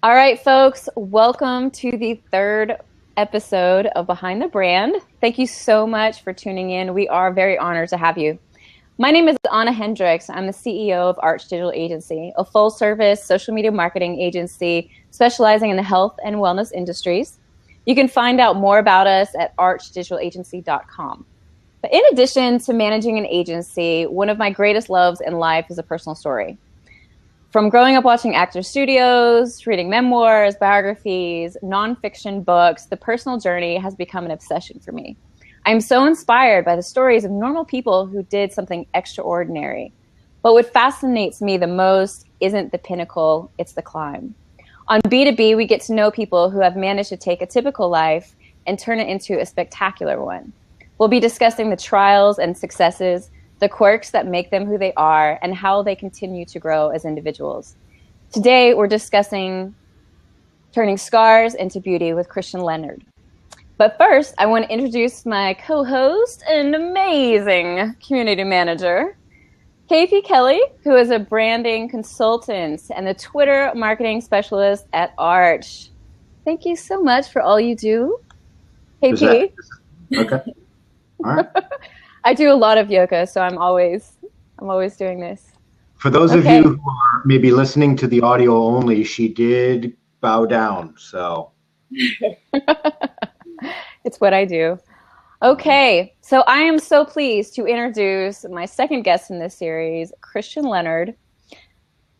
All right, folks, welcome to the third episode of Behind the Brand. Thank you so much for tuning in. We are very honored to have you. My name is Anna Hendricks. I'm the CEO of Arch Digital Agency, a full-service social media marketing agency specializing in the health and wellness industries. You can find out more about us at archdigitalagency.com. But in addition to managing an agency, one of my greatest loves in life is a personal story. From growing up watching actor studios, reading memoirs, biographies, nonfiction books, the personal journey has become an obsession for me. I'm so inspired by the stories of normal people who did something extraordinary. But what fascinates me the most isn't the pinnacle, it's the climb. On B2B, we get to know people who have managed to take a typical life and turn it into a spectacular one. We'll be discussing the trials and successes, the quirks that make them who they are, and how they continue to grow as individuals. Today, we're discussing turning scars into beauty with Christian Leonard. But first, I want to introduce my co-host and amazing community manager, KP Kelly, who is a branding consultant and the Twitter marketing specialist at Arch. Thank you so much for all you do, KP. Okay. All right. I do a lot of yoga, so I'm always doing this. For those of you who are maybe listening to the audio only, she did bow down, so. It's what I do. Okay, so I am so pleased to introduce my second guest in this series, Christian Leonard.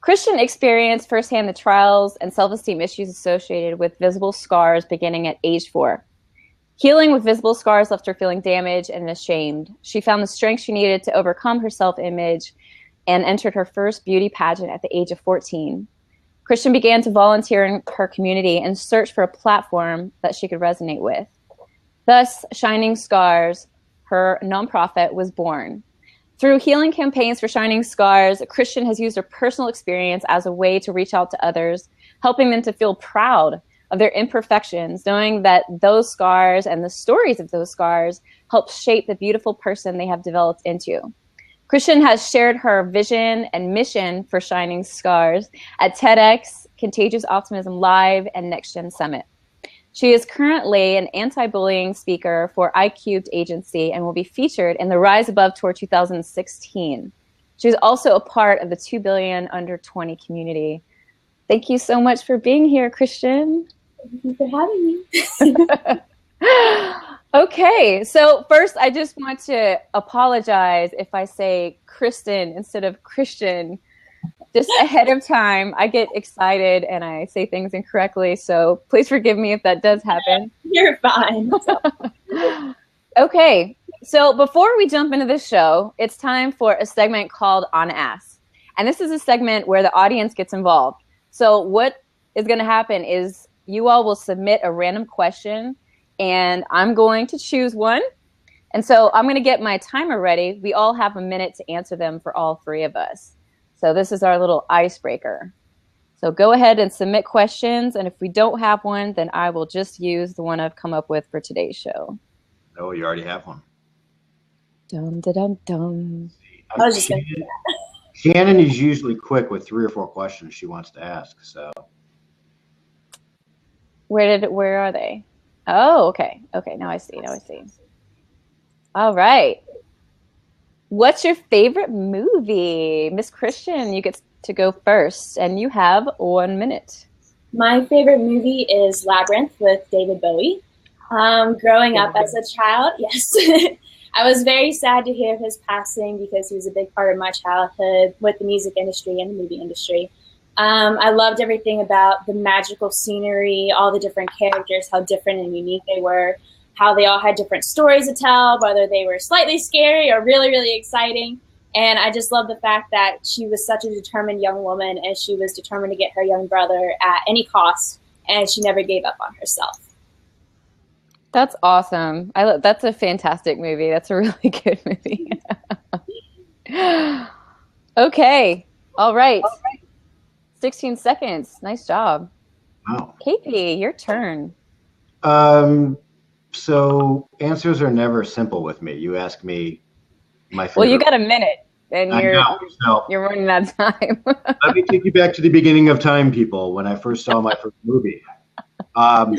Christian experienced firsthand the trials and self-esteem issues associated with visible scars beginning at age 4. Healing with visible scars left her feeling damaged and ashamed. She found the strength she needed to overcome her self-image and entered her first beauty pageant at the age of 14. Christian began to volunteer in her community and search for a platform that she could resonate with. Thus, Shining Scars, her nonprofit, was born. Through healing campaigns for Shining Scars, Christian has used her personal experience as a way to reach out to others, helping them to feel proud of their imperfections, knowing that those scars and the stories of those scars help shape the beautiful person they have developed into. Christian has shared her vision and mission for Shining Scars at TEDx, Contagious Optimism Live, and Next Gen Summit. She is currently an anti-bullying speaker for iCubed Agency and will be featured in the Rise Above Tour 2016. She's also a part of the 2 Billion Under 20 community. Thank you so much for being here, Christian. Thank you for having me. Okay, so first I just want to apologize if I say Kristen instead of Christian. Just ahead of time, I get excited and I say things incorrectly, so please forgive me if that does happen. You're fine. Okay, so before we jump into this show, it's time for a segment called On Ask. And this is a segment where the audience gets involved. So what is going to happen is you all will submit a random question, and I'm going to choose one. And so I'm going to get my timer ready. We all have a minute to answer them for all three of us. So this is our little icebreaker. So go ahead and submit questions, and if we don't have one, then I will just use the one I've come up with for today's show. Oh, you already have one. Dum, da, dum, dum. I was just going to do that. Shannon is usually quick with 3 or 4 questions she wants to ask, so. Where are they? Oh, okay. Okay, now I see. All right. What's your favorite movie? Miss Christian, you get to go first, and you have 1 minute. My favorite movie is Labyrinth with David Bowie. Growing up as a child, yes. I was very sad to hear of his passing because he was a big part of my childhood with the music industry and the movie industry. I loved everything about the magical scenery, all the different characters, how different and unique they were, how they all had different stories to tell, whether they were slightly scary or really, really exciting. And I just love the fact that she was such a determined young woman, and she was determined to get her young brother at any cost, and she never gave up on herself. That's awesome. That's a fantastic movie. That's a really good movie. Okay. All right. 16 seconds. Nice job. Wow. KP, your turn. So answers are never simple with me. You ask me my favorite. Well, you got a minute. and I know. So you're running out of time. let me take you back to the beginning of time, people, when I first saw my first movie. I've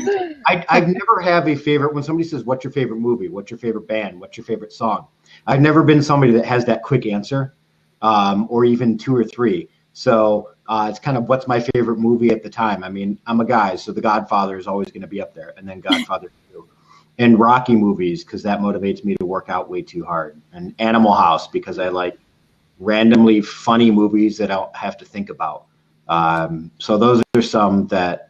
never have a favorite. When somebody says, "What's your favorite movie? What's your favorite band? What's your favorite song?" I've never been somebody that has that quick answer, or even two or three. So it's kind of what's my favorite movie at the time. I mean, I'm a guy, so The Godfather is always going to be up there, and then Godfather 2, and Rocky movies because that motivates me to work out way too hard, and Animal House because I like randomly funny movies that I don't have to think about. So those are some that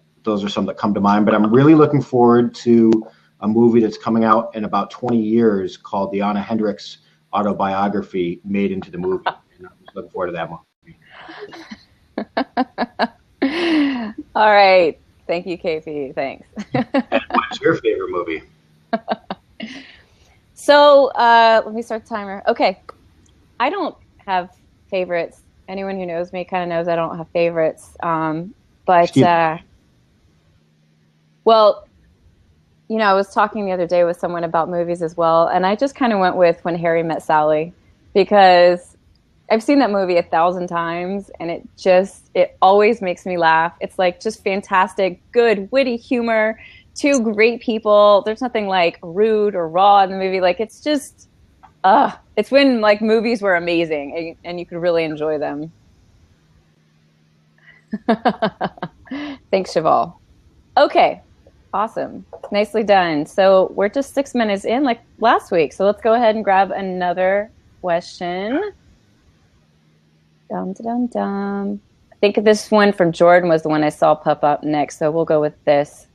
come to mind. But I'm really looking forward to a movie that's coming out in about 20 years called the Anna Hendricks autobiography made into the movie. And I'm just looking forward to that movie. All right. Thank you, KP. Thanks. And what's your favorite movie? So let me start the timer. Okay. I don't have favorites. Anyone who knows me kind of knows I don't have favorites. Well, you know, I was talking the other day with someone about movies as well, and I just kind of went with When Harry Met Sally because I've seen that movie 1,000 times, and it always makes me laugh. It's like just fantastic, good, witty humor, two great people. There's nothing like rude or raw in the movie. Like it's just, it's when like movies were amazing and you could really enjoy them. Thanks, Cheval. Okay. Awesome. Nicely done. So we're just 6 minutes in like last week. So let's go ahead and grab another question. Dum, dum, dum. I think this one from Jordan was the one I saw pop up next. So we'll go with this.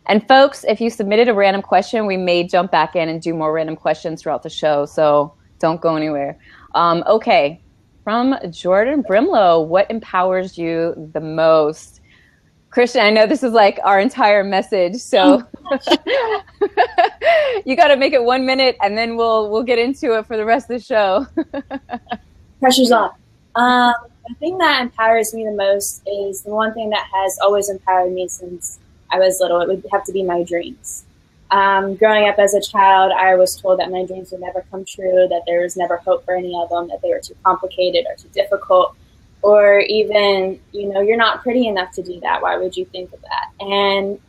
And folks, if you submitted a random question, we may jump back in and do more random questions throughout the show. So don't go anywhere. Okay. From Jordan Brimlow, what empowers you the most? Christian, I know this is like our entire message, so you got to make it 1 minute, and then we'll get into it for the rest of the show. Pressure's on. The thing that empowers me the most is the one thing that has always empowered me since I was little. It would have to be my dreams. Growing up as a child, I was told that my dreams would never come true, that there was never hope for any of them, that they were too complicated or too difficult. Or even, you know, you're not pretty enough to do that. Why would you think of that? And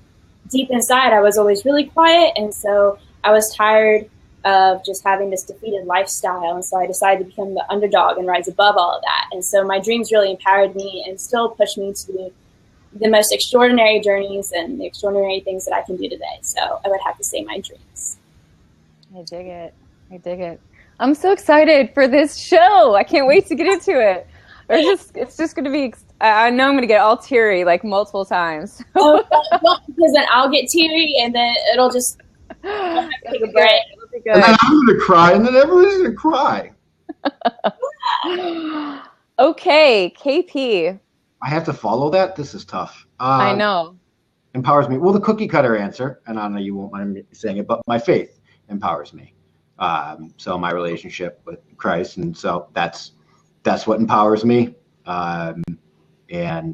deep inside, I was always really quiet. And so I was tired of just having this defeated lifestyle. And so I decided to become the underdog and rise above all of that. And so my dreams really empowered me and still push me to do the most extraordinary journeys and the extraordinary things that I can do today. So I would have to say my dreams. I dig it. I dig it. I'm so excited for this show. I can't wait to get into it. It's just going to be, I know I'm going to get all teary like multiple times. Because then I'll get teary and then it'll just take a break. And then I'm going to cry and then everybody's going to cry. Okay, KP. I have to follow that? This is tough. I know. Empowers me. Well, the cookie cutter answer, and I know you won't mind me saying it, but my faith empowers me. So my relationship with Christ, and so that's what empowers me, and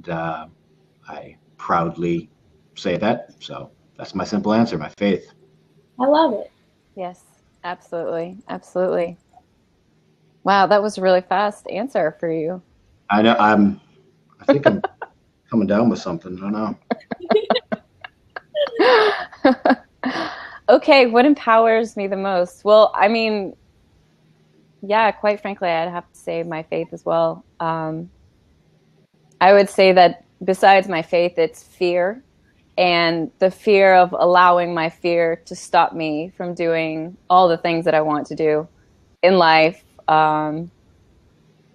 I proudly say that. So that's my simple answer, my faith. I love it. Yes, absolutely. Absolutely. Wow, that was a really fast answer for you. I know. I think I'm coming down with something. I don't know. Okay, what empowers me the most? Well, I mean, yeah, quite frankly, I'd have to say my faith as well. I would say that besides my faith, it's fear, and the fear of allowing my fear to stop me from doing all the things that I want to do in life.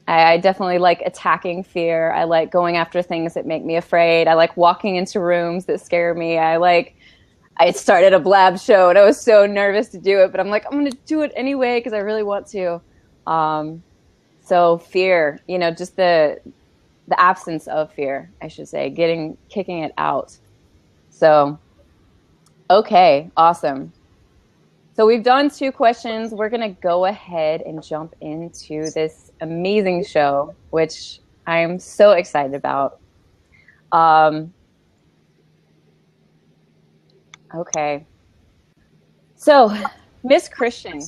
I definitely like attacking fear. I like going after things that make me afraid. I like walking into rooms that scare me. I started a blab show and I was so nervous to do it, but I'm like, I'm going to do it anyway because I really want to. So fear, you know, just the absence of fear, I should say, kicking it out. So, okay, awesome. So we've done 2 questions. We're going to go ahead and jump into this amazing show, which I'm so excited about. Okay. So, Miss Christian,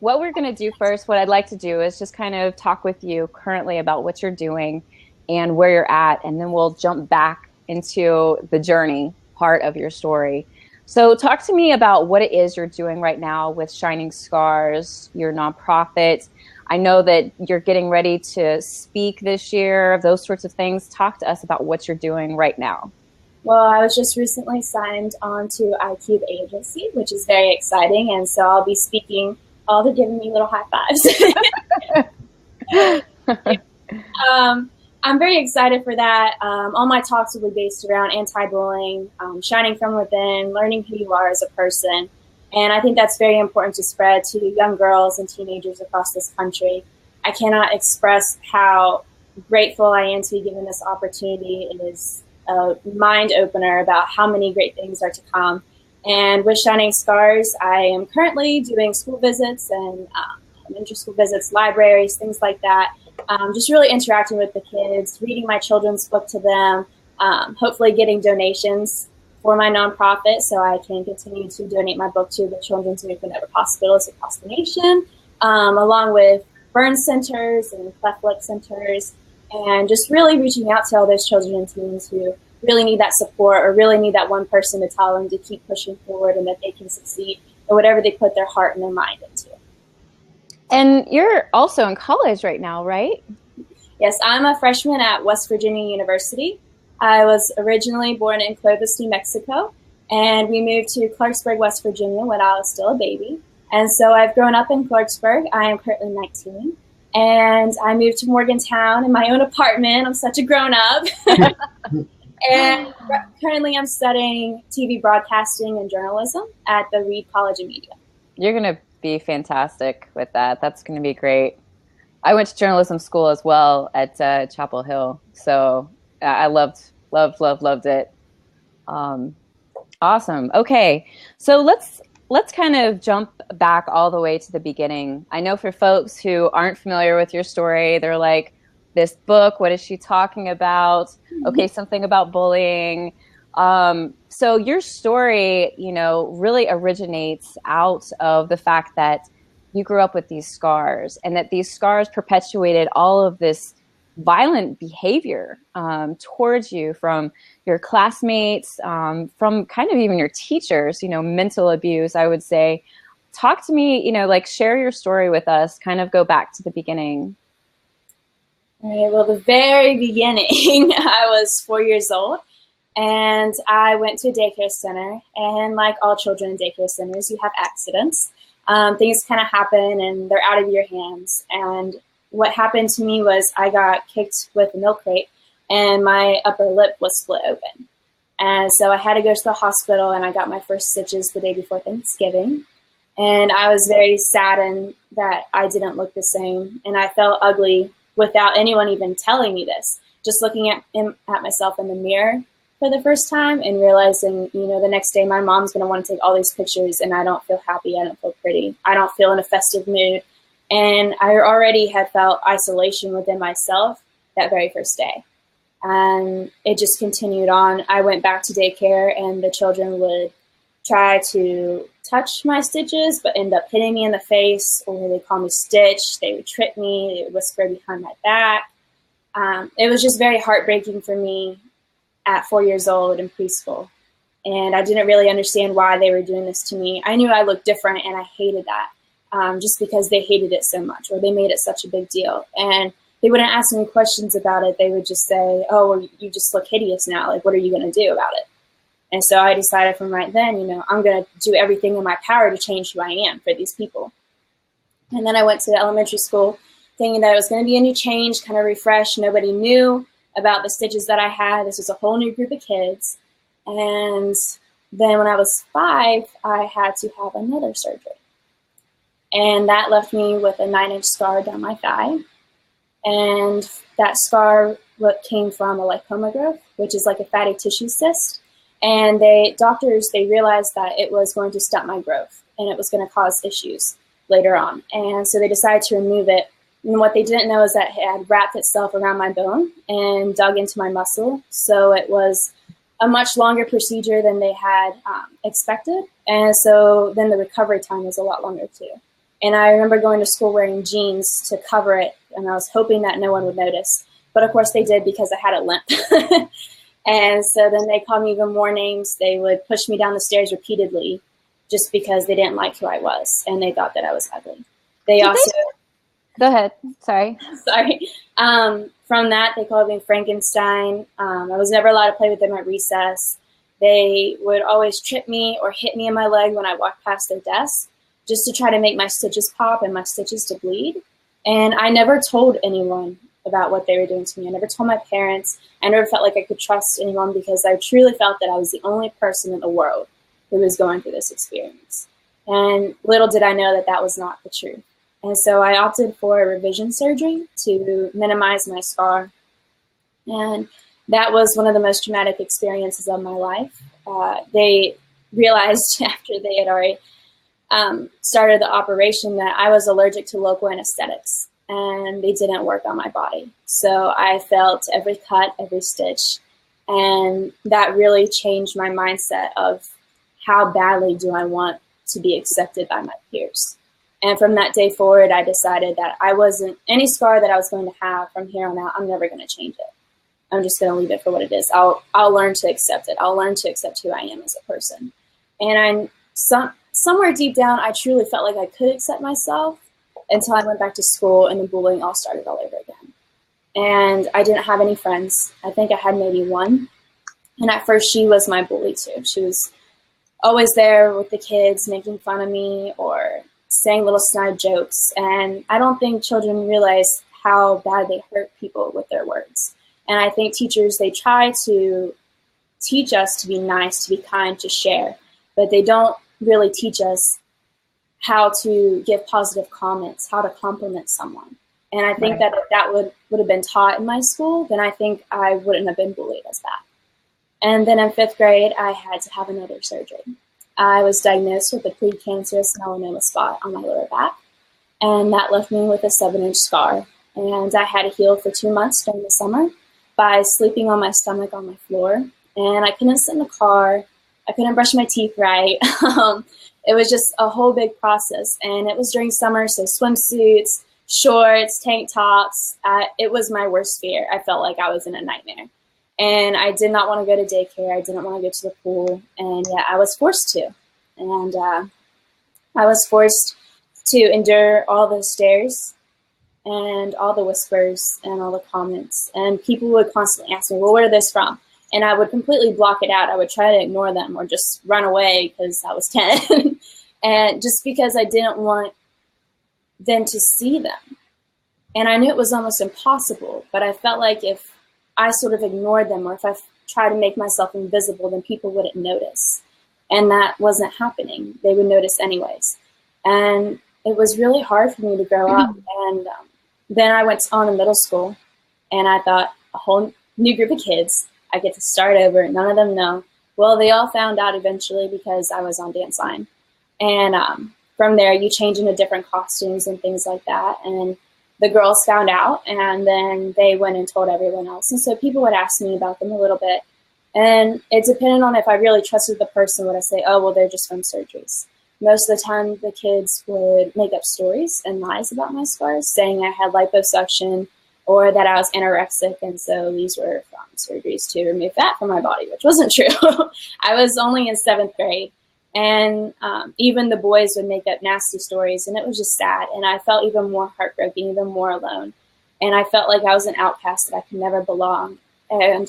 what we're going to do first, what I'd like to do is just kind of talk with you currently about what you're doing and where you're at, and then we'll jump back into the journey part of your story. So talk to me about what it is you're doing right now with Shining Scars, your nonprofit. I know that you're getting ready to speak this year, those sorts of things. Talk to us about what you're doing right now. Well, I was just recently signed on to iCube Agency, which is very exciting, and so I'll be speaking. Oh, they're giving me little high fives. I'm very excited for that. All my talks will be based around anti-bullying, shining from within, learning who you are as a person. And I think that's very important to spread to young girls and teenagers across this country. I cannot express how grateful I am to be given this opportunity. It is a mind opener about how many great things are to come. And with Shining Scars, I am currently doing school visits and inter-school visits, libraries, things like that. Just really interacting with the kids, reading my children's book to them, hopefully getting donations for my nonprofit so I can continue to donate my book to the Children's Movement Over Hospitals across the nation, along with burn centers and cleft lip centers, and just really reaching out to all those children and teens who really need that support or really need that one person to tell them to keep pushing forward and that they can succeed in whatever they put their heart and their mind into. And you're also in college right now, right? Yes, I'm a freshman at West Virginia University. I was originally born in Clovis, New Mexico, and we moved to Clarksburg, West Virginia when I was still a baby. And so I've grown up in Clarksburg. I am currently 19. And I moved to Morgantown in my own apartment. I'm such a grown-up. And currently I'm studying TV broadcasting and journalism at the Reed College of Media. You're going to be fantastic with that. That's going to be great. I went to journalism school as well at Chapel Hill. So I loved it. Awesome. Okay. So let's kind of jump back all the way to the beginning. I know for folks who aren't familiar with your story, they're like, this book, what is she talking about? Okay, something about bullying. So your story, really originates out of the fact that you grew up with these scars and that these scars perpetuated all of this violent behavior towards you from your classmates, from kind of even your teachers, mental abuse, I would say. Talk to me, share your story with us, kind of go back to the beginning. All right, well, the very beginning, I was 4 years old, and I went to a daycare center, and like all children in daycare centers, you have accidents. Things kind of happen, and they're out of your hands, and what happened to me was I got kicked with a milk crate, and my upper lip was split open. And so I had to go to the hospital, and I got my first stitches the day before Thanksgiving. And I was very saddened that I didn't look the same, and I felt ugly without anyone even telling me this. Just looking at myself in the mirror for the first time and realizing, the next day my mom's going to want to take all these pictures, and I don't feel happy, I don't feel pretty, I don't feel in a festive mood. And I already had felt isolation within myself that very first day. And it just continued on. I went back to daycare, and the children would try to touch my stitches, but end up hitting me in the face, or they call me Stitch. They would trip me. They would whisper behind my back. It was just very heartbreaking for me at 4 years old in preschool. And I didn't really understand why they were doing this to me. I knew I looked different, and I hated that. Just because they hated it so much, or they made it such a big deal. And they wouldn't ask me questions about it. They would just say, oh, well, you just look hideous now. Like, what are you going to do about it? And so I decided from right then, I'm going to do everything in my power to change who I am for these people. And then I went to elementary school thinking that it was going to be a new change, kind of refresh. Nobody knew about the stitches that I had. This was a whole new group of kids. And then when I was 5, I had to have another surgery. And that left me with a 9-inch scar down my thigh. And that scar came from a lipoma growth, which is like a fatty tissue cyst. And doctors realized that it was going to stunt my growth, and it was going to cause issues later on. And so they decided to remove it. And what they didn't know is that it had wrapped itself around my bone and dug into my muscle. So it was a much longer procedure than they had expected. And so then the recovery time was a lot longer too. And I remember going to school wearing jeans to cover it, and I was hoping that no one would notice. But of course they did, because I had a limp. And so then they called me even more names. They would push me down the stairs repeatedly just because they didn't like who I was, and they thought that I was ugly. Go ahead. Sorry. Sorry. From that, they called me Frankenstein. I was never allowed to play with them at recess. They would always trip me or hit me in my leg when I walked past their desk, just to try to make my stitches pop and my stitches to bleed. And I never told anyone about what they were doing to me. I never told my parents. I never felt like I could trust anyone, because I truly felt that I was the only person in the world who was going through this experience. And little did I know that that was not the truth. And so I opted for a revision surgery to minimize my scar. And that was one of the most traumatic experiences of my life. They realized after they had already started the operation that I was allergic to local anesthetics, and they didn't work on my body. So I felt every cut, every stitch, and that really changed my mindset of how badly do I want to be accepted by my peers. And from that day forward, I decided that any scar that I was going to have from here on out, I'm never going to change it. I'm just going to leave it for what it is. I'll learn to accept it. I'll learn to accept who I am as a person. And somewhere deep down, I truly felt like I could accept myself until I went back to school and the bullying all started all over again. And I didn't have any friends. I think I had maybe one. And at first, she was my bully too. She was always there with the kids, making fun of me or saying little snide jokes. And I don't think children realize how bad they hurt people with their words. And I think teachers, they try to teach us to be nice, to be kind, to share, but they don't really teach us how to give positive comments, how to compliment someone. And I think that if that would have been taught in my school, then I think I wouldn't have been bullied as bad. And then in 5th grade, I had to have another surgery. I was diagnosed with a precancerous melanoma spot on my lower back, and that left me with a 7-inch scar. And I had to heal for 2 months during the summer by sleeping on my stomach on my floor. And I couldn't sit in the car. I couldn't brush my teeth right. It was just a whole big process. And it was during summer, so swimsuits, shorts, tank tops. It was my worst fear. I felt like I was in a nightmare. And I did not want to go to daycare. I didn't want to go to the pool. And yeah, I was forced to. And I was forced to endure all the stares and all the whispers and all the comments. And people would constantly ask me, well, where are this from? And I would completely block it out. I would try to ignore them or just run away because I was 10. And just because I didn't want them to see them. And I knew it was almost impossible, but I felt like if I sort of ignored them, or if I tried to make myself invisible, then people wouldn't notice. And that wasn't happening. They would notice anyways. And it was really hard for me to grow up. And then I went on to middle school, and I thought, a whole new group of kids, I get to start over. None of them know. Well, they all found out eventually because I was on dance line. And from there, you change into different costumes and things like that. And the girls found out, and then they went and told everyone else. And so people would ask me about them a little bit. And it depended on if I really trusted the person. Would I say, oh, well, they're just from surgeries? Most of the time, the kids would make up stories and lies about my scars, saying I had liposuction or that I was anorexic, and so these were from surgeries to remove fat from my body, which wasn't true. I was only in 7th grade. And even the boys would make up nasty stories, and it was just sad. And I felt even more heartbroken, even more alone. And I felt like I was an outcast, that I could never belong. And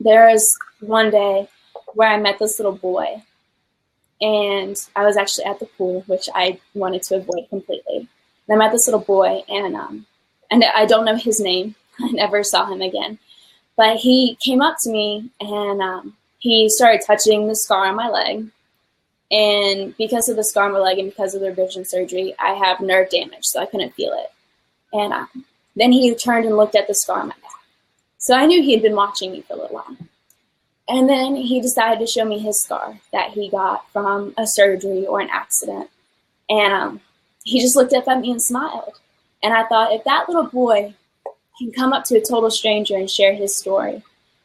there was one day where I met this little boy, and I was actually at the pool, which I wanted to avoid completely. And I met this little boy, and I don't know his name. I never saw him again. But he came up to me, and he started touching the scar on my leg. And because of the scar on my leg and because of the revision surgery, I have nerve damage, so I couldn't feel it. And then he turned and looked at the scar on my back. So I knew he had been watching me for a little while. And then he decided to show me his scar that he got from a surgery or an accident. And he just looked up at me and smiled. And I thought, if that little boy can come up to a total stranger and share his story,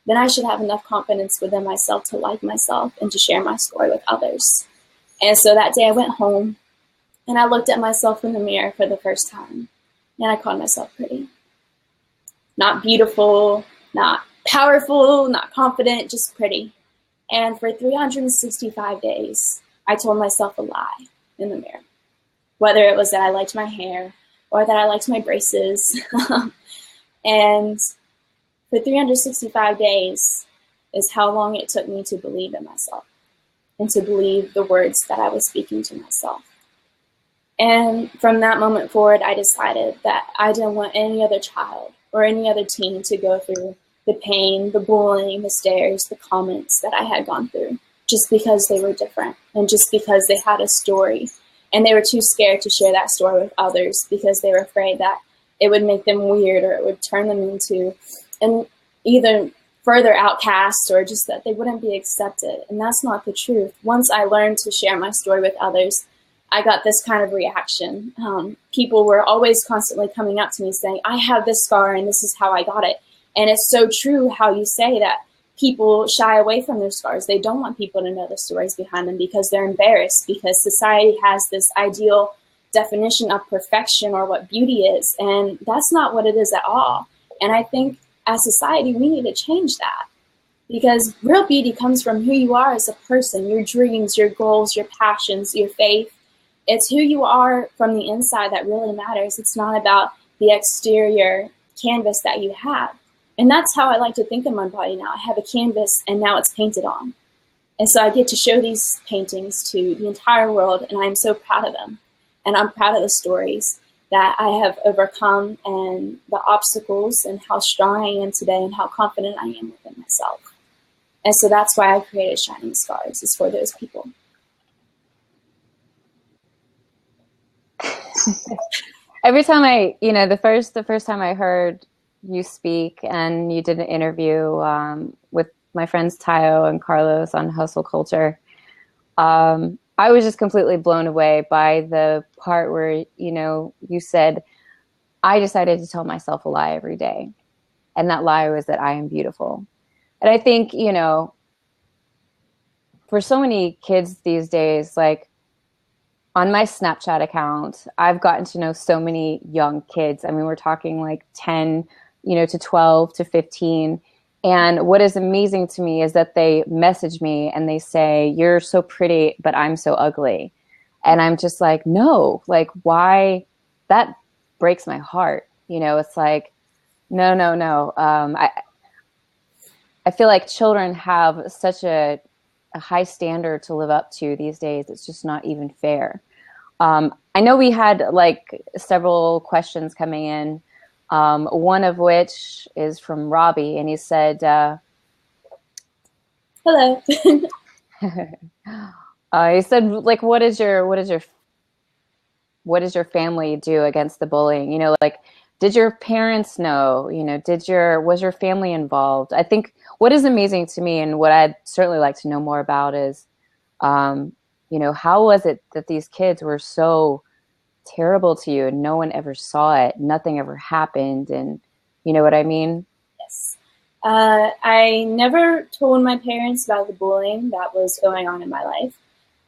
then I should have enough confidence within myself to like myself and to share my story with others. And so that day I went home, And I looked at myself in the mirror for the first time, and I called myself pretty. Not beautiful, not powerful, not confident, just pretty. And for 365 days, I told myself a lie in the mirror. Whether it was that I liked my hair or that I liked my braces. And for 365 days is how long it took me to believe in myself and to believe the words that I was speaking to myself. And from that moment forward, I decided that I didn't want any other child or any other teen to go through the pain, the bullying, the stares, the comments that I had gone through, just because they were different and just because they had a story. And they were too scared to share that story with others because they were afraid that it would make them weird or it would turn them into an either further outcasts or just that they wouldn't be accepted. And that's not the truth. Once I learned to share my story with others, I got this kind of reaction. People were always constantly coming up to me saying, I have this scar and this is how I got it. And it's so true how you say that. People shy away from their scars. They don't want people to know the stories behind them because they're embarrassed, because society has this ideal definition of perfection or what beauty is. And that's not what it is at all. And I think as society, we need to change that, because real beauty comes from who you are as a person, your dreams, your goals, your passions, your faith. It's who you are from the inside that really matters. It's not about the exterior canvas that you have. And that's how I like to think of my body now. I have a canvas and now it's painted on. And so I get to show these paintings to the entire world, and I'm so proud of them. And I'm proud of the stories that I have overcome and the obstacles and how strong I am today and how confident I am within myself. And so that's why I created Shining Scars, is for those people. Every time the first time I heard you speak and you did an interview with my friends Tayo and Carlos on Hustle Culture, I was just completely blown away by the part where, you said, I decided to tell myself a lie every day. And that lie was that I am beautiful. And I think, for so many kids these days, like, on my Snapchat account, I've gotten to know so many young kids. I mean, we're talking like 10, to 12 to 15. And what is amazing to me is that they message me and they say, you're so pretty, but I'm so ugly. And I'm just like, no, like, why? That breaks my heart. It's like, no. I feel like children have such a high standard to live up to these days. It's just not even fair. I know we had like several questions coming in, one of which is from Robbie, and he said, hello. He said, like, what does your family do against the bullying? Did your parents know, was your family involved? I think what is amazing to me and what I'd certainly like to know more about is, how was it that these kids were so terrible to you and no one ever saw it? Nothing ever happened. And you know what I mean? Yes. I never told my parents about the bullying that was going on in my life.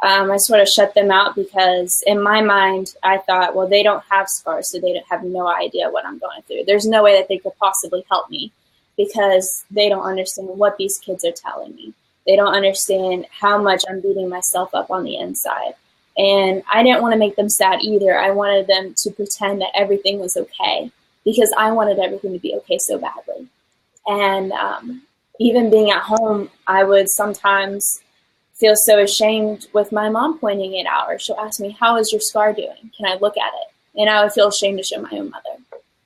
I sort of shut them out because in my mind, I thought, well, they don't have scars, so they have no idea what I'm going through. There's no way that they could possibly help me because they don't understand what these kids are telling me. They don't understand how much I'm beating myself up on the inside. And I didn't want to make them sad either. I wanted them to pretend that everything was okay because I wanted everything to be okay so badly. And even being at home, I would sometimes feel so ashamed with my mom pointing it out, or she'll ask me, how is your scar doing? Can I look at it? And I would feel ashamed to show my own mother.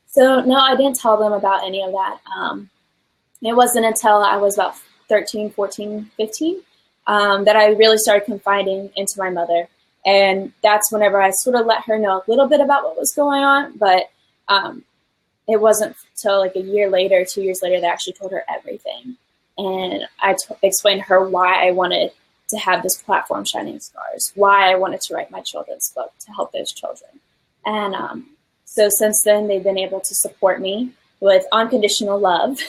So no, I didn't tell them about any of that. It wasn't until I was about 13, 14, 15 that I really started confiding into my mother. And that's whenever I sort of let her know a little bit about what was going on. But it wasn't until like a year later, 2 years later, that I actually told her everything. And I explained to her why I wanted to have this platform, Shining Scars, why I wanted to write my children's book to help those children. And so since then, they've been able to support me with unconditional love.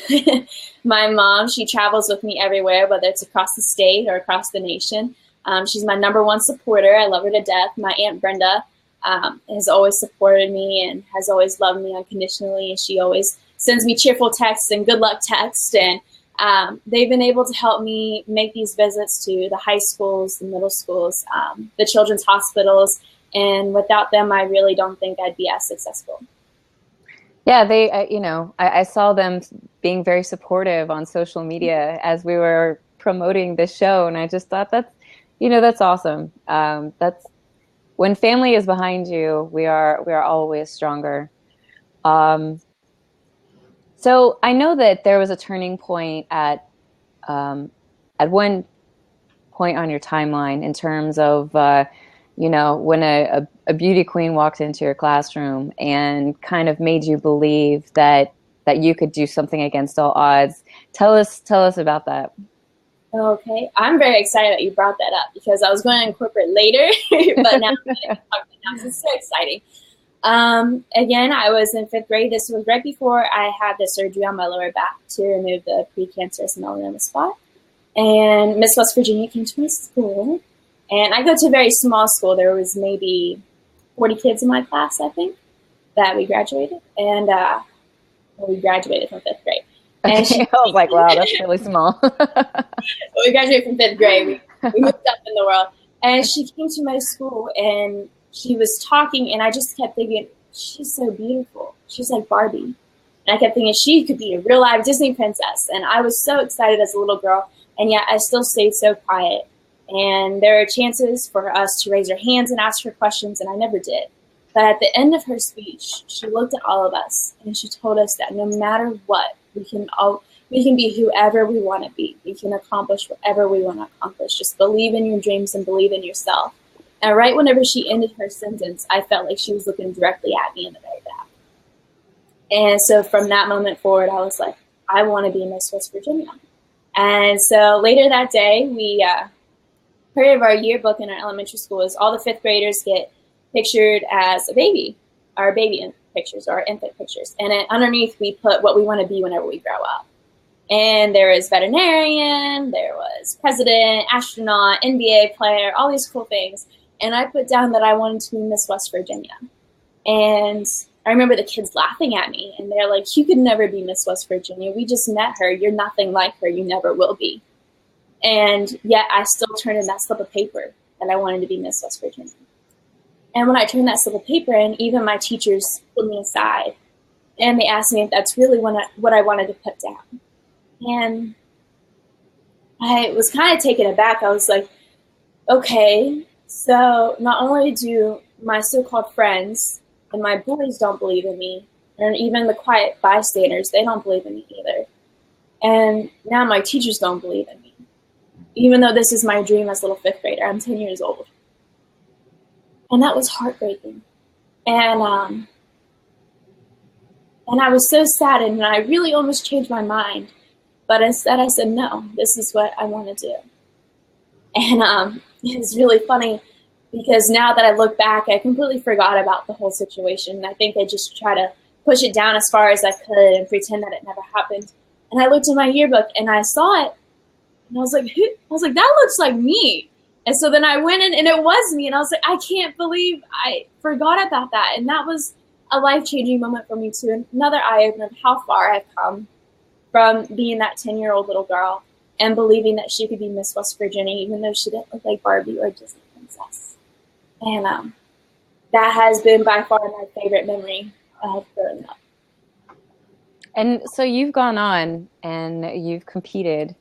My mom, she travels with me everywhere, whether it's across the state or across the nation. She's my #1 supporter. I love her to death. My Aunt Brenda, has always supported me and has always loved me unconditionally. And she always sends me cheerful texts and good luck texts. And they've been able to help me make these visits to the high schools, the middle schools, the children's hospitals. And without them, I really don't think I'd be as successful. Yeah, they, I saw them being very supportive on social media as we were promoting this show. And I just thought that's awesome. That's when family is behind you, we are always stronger. So I know that there was a turning point at one point on your timeline in terms of, when a beauty queen walked into your classroom and kind of made you believe that you could do something against all odds. Tell us about that. Okay, I'm very excited that you brought that up because I was going to incorporate later, but now it's so exciting. Again, I was in 5th grade. This was right before I had the surgery on my lower back to remove the precancerous melanoma spot. And Miss West Virginia came to my school. And I go to a very small school. There was maybe 40 kids in my class, I think, that we graduated. And we graduated from 5th grade. And I was like, wow, that's really small. We graduated from 5th grade. We moved up in the world. And she came to my school, and she was talking, and I just kept thinking, she's so beautiful. She's like Barbie. And I kept thinking she could be a real live Disney princess. And I was so excited as a little girl, and yet I still stayed so quiet. And there are chances for us to raise our hands and ask her questions, and I never did. But at the end of her speech, she looked at all of us, and she told us that no matter what, we can be whoever we want to be. We can accomplish whatever we want to accomplish. Just believe in your dreams and believe in yourself. And right whenever she ended her sentence, I felt like she was looking directly at me in the very back. And so from that moment forward, I was like, I want to be Miss West Virginia. And so later that day, part of our yearbook in our elementary school is all the 5th graders get pictured as a baby, our baby pictures, or our infant pictures. And then underneath, we put what we want to be whenever we grow up. And there was veterinarian, there was president, astronaut, NBA player, all these cool things. And I put down that I wanted to be Miss West Virginia. And I remember the kids laughing at me, and they're like, you could never be Miss West Virginia. We just met her. You're nothing like her. You never will be. And yet I still turned in that slip of paper that I wanted to be Miss West Virginia. And when I turned that slip of paper in, even my teachers pulled me aside, and they asked me if that's really what I wanted to put down. And I was kind of taken aback. I was like, okay, so not only do my so-called friends and my bullies don't believe in me, and even the quiet bystanders, they don't believe in me either. And now my teachers don't believe in me. Even though this is my dream as a little 5th grader, I'm 10 years old. And that was heartbreaking. And I was so saddened, and I really almost changed my mind. But instead I said, no, this is what I want to do. And it's really funny because now that I look back, I completely forgot about the whole situation. I think I just try to push it down as far as I could and pretend that it never happened. And I looked in my yearbook and I saw it. And I was like, that looks like me. And so then I went in and it was me. And I was like, I can't believe I forgot about that. And that was a life-changing moment for me too. Another eye-opener of how far I've come from being that 10-year-old little girl and believing that she could be Miss West Virginia, even though she didn't look like Barbie or Disney princess. And that has been by far my favorite memory of growing up. And so you've gone on and you've competed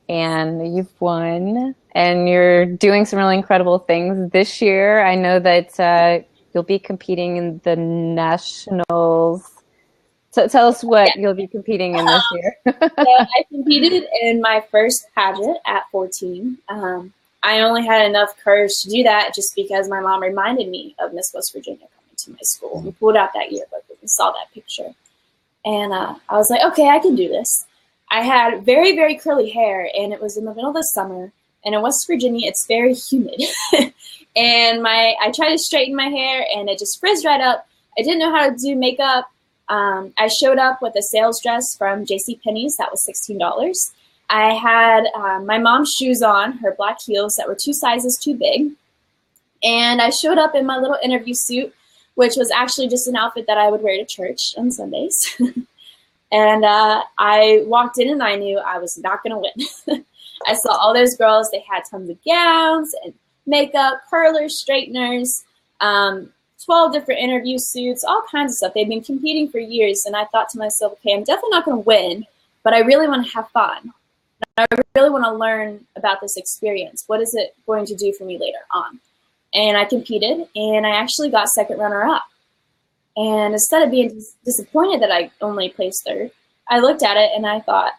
and you've won and you're doing some really incredible things this year. I know that you'll be competing in the nationals. So tell us what you'll be competing in this year. So I competed in my first pageant at 14. I only had enough courage to do that just because my mom reminded me of Miss West Virginia coming to my school. We pulled out that yearbook and saw that picture. And I was like, okay, I can do this. I had very, very curly hair, and it was in the middle of the summer. And in West Virginia, it's very humid. And I tried to straighten my hair, and it just frizzed right up. I didn't know how to do makeup. I showed up with a sales dress from JCPenney's. That was $16. I had my mom's shoes on, her black heels that were 2 sizes too big. And I showed up in my little interview suit, which was actually just an outfit that I would wear to church on Sundays. And I walked in and I knew I was not going to win. I saw all those girls. They had tons of gowns and makeup, curlers, straighteners, 12 different interview suits, all kinds of stuff. They'd been competing for years. And I thought to myself, okay, I'm definitely not going to win, but I really want to have fun. I really want to learn about this experience. What is it going to do for me later on? And I competed, and I actually got second runner-up. And instead of being disappointed that I only placed third, I looked at it and I thought,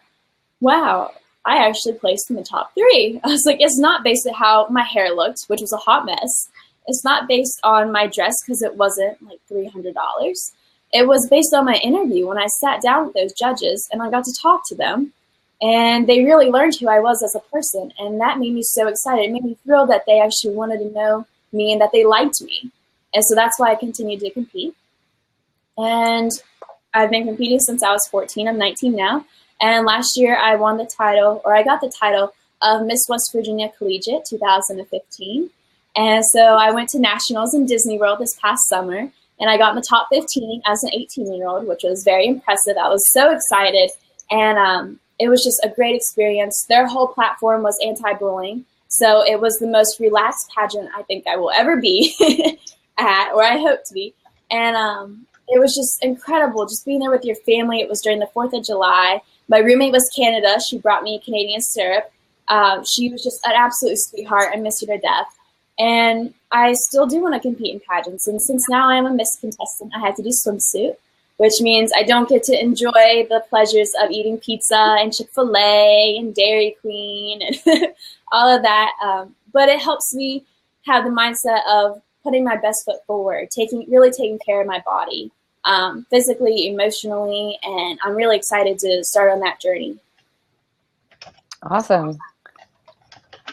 wow, I actually placed in the top 3. I was like, it's not based on how my hair looked, which was a hot mess. It's not based on my dress because it wasn't like $300. It was based on my interview when I sat down with those judges and I got to talk to them. And they really learned who I was as a person. And that made me so excited. It made me thrilled that they actually wanted to know me and that they liked me. And so that's why I continued to compete. And I've been competing since I was 14. I'm 19 now. And last year I got the title of Miss West Virginia Collegiate 2015. And so I went to nationals in Disney World this past summer, and I got in the top 15 as an 18-year-old, which was very impressive. I was so excited. And it was just a great experience. Their whole platform was anti-bullying. So it was the most relaxed pageant I think I will ever be at, or I hope to be. And it was just incredible, just being there with your family. It was during the 4th of July. My roommate was Canada. She brought me Canadian syrup. She was just an absolute sweetheart. I miss her to death. And I still do want to compete in pageants. And since now I am a Miss contestant, I have to do swimsuit, which means I don't get to enjoy the pleasures of eating pizza and Chick-fil-A and Dairy Queen and all of that. But it helps me have the mindset of putting my best foot forward, really taking care of my body, physically, emotionally, and I'm really excited to start on that journey. Awesome.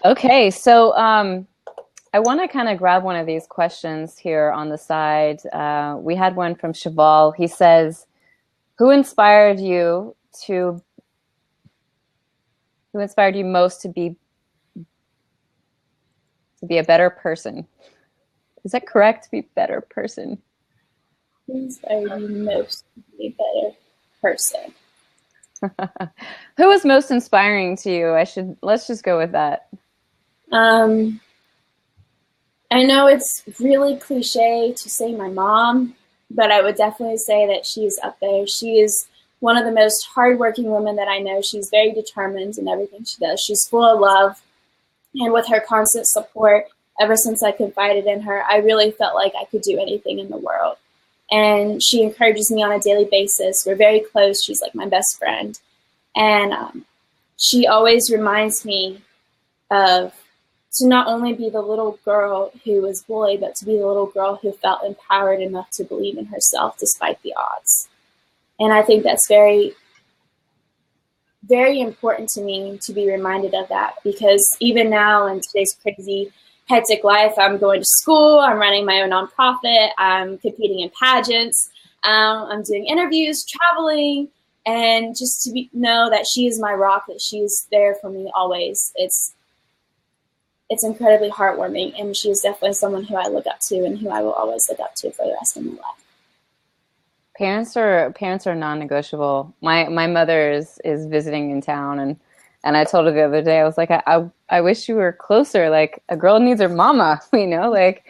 Okay, so I want to kind of grab one of these questions here on the side. We had one from Cheval. He says, who inspired you most to be a better person? Is that correct? To be a better person? Who inspired you most to be a better person? Who was most inspiring to you? Let's just go with that. I know it's really cliche to say my mom, but I would definitely say that she is up there. She is one of the most hardworking women that I know. She's very determined in everything she does. She's full of love. And with her constant support, ever since I confided in her, I really felt like I could do anything in the world. And she encourages me on a daily basis. We're very close. She's like my best friend. And she always reminds me to not only be the little girl who was bullied, but to be the little girl who felt empowered enough to believe in herself despite the odds. And I think that's very, very important to me to be reminded of that, because even now in today's crazy, hectic life, I'm going to school, I'm running my own nonprofit, I'm competing in pageants, I'm doing interviews, traveling, and just to know that she is my rock, that she is there for me always. It's incredibly heartwarming, and she is definitely someone who I look up to and who I will always look up to for the rest of my life. Parents are non-negotiable. My mother is visiting in town, and I told her the other day, I was like, I wish you were closer. Like, a girl needs her mama, like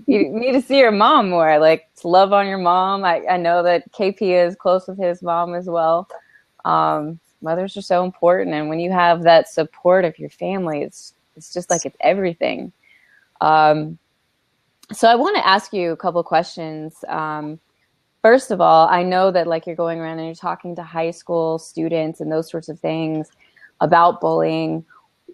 you need to see your mom more, like love on your mom. I know that KP is close with his mom as well. Mothers are so important, and when you have that support of your family, it's just like it's everything. So I want to ask you a couple of questions. First of all, I know that like you're going around and you're talking to high school students and those sorts of things about bullying.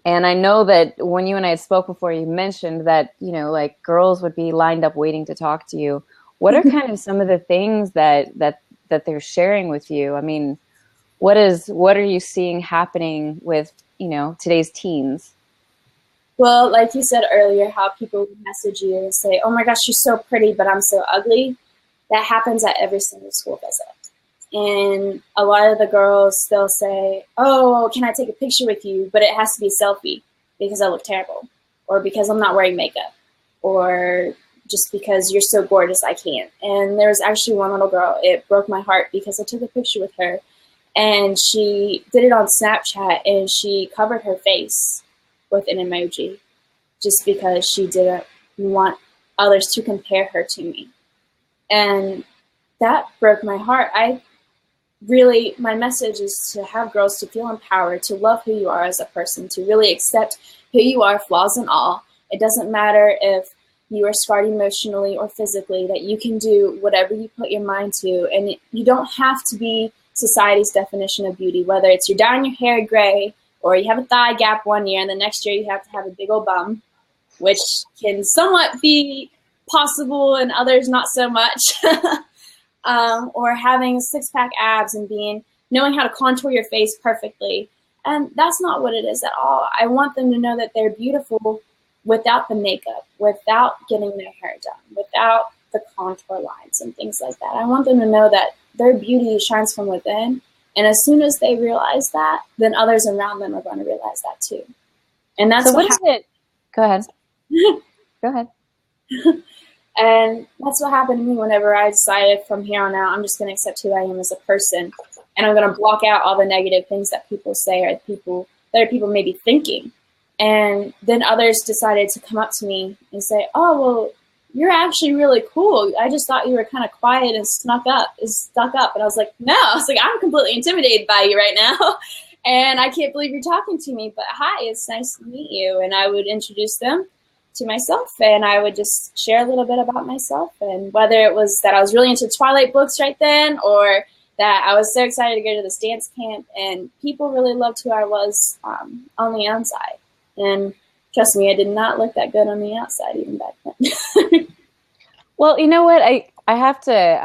And I know that when you and I spoke before, you mentioned that, like girls would be lined up waiting to talk to you. What are kind of some of the things that they're sharing with you? I mean, what are you seeing happening with, today's teens? Well, like you said earlier, how people message you and say, oh my gosh, you're so pretty, but I'm so ugly. That happens at every single school visit. And a lot of the girls, they'll say, oh, can I take a picture with you? But it has to be a selfie because I look terrible or because I'm not wearing makeup. or just because you're so gorgeous, I can't. And there was actually one little girl, it broke my heart because I took a picture with her and she did it on Snapchat and she covered her face with an emoji just because she didn't want others to compare her to me. And that broke my heart. My message is to have girls to feel empowered, to love who you are as a person, to really accept who you are, flaws and all. It doesn't matter if you are scarred emotionally or physically, that you can do whatever you put your mind to. And you don't have to be society's definition of beauty, whether it's you're dyeing your hair gray or you have a thigh gap one year and the next year you have to have a big old bum, which can somewhat be possible and others not so much. Or having six-pack abs and knowing how to contour your face perfectly. And that's not what it is at all. I want them to know that they're beautiful without the makeup, without getting their hair done, without the contour lines and things like that. I want them to know that their beauty shines from within. And as soon as they realize that, then others around them are going to realize that too. And that's so what is it? Go ahead. Go ahead. And that's what happened to me whenever I decided from here on out, I'm just going to accept who I am as a person. And I'm going to block out all the negative things that people say or that people may be thinking. And then others decided to come up to me and say, oh, well, you're actually really cool. I just thought you were kind of quiet and stuck up. And I was like, no, I'm completely intimidated by you right now. And I can't believe you're talking to me. But hi, it's nice to meet you. And I would introduce them to myself, and I would just share a little bit about myself, and whether it was that I was really into Twilight books right then, or that I was so excited to go to this dance camp, and people really loved who I was on the outside. And trust me, I did not look that good on the outside even back then. Well, you know what? I have to,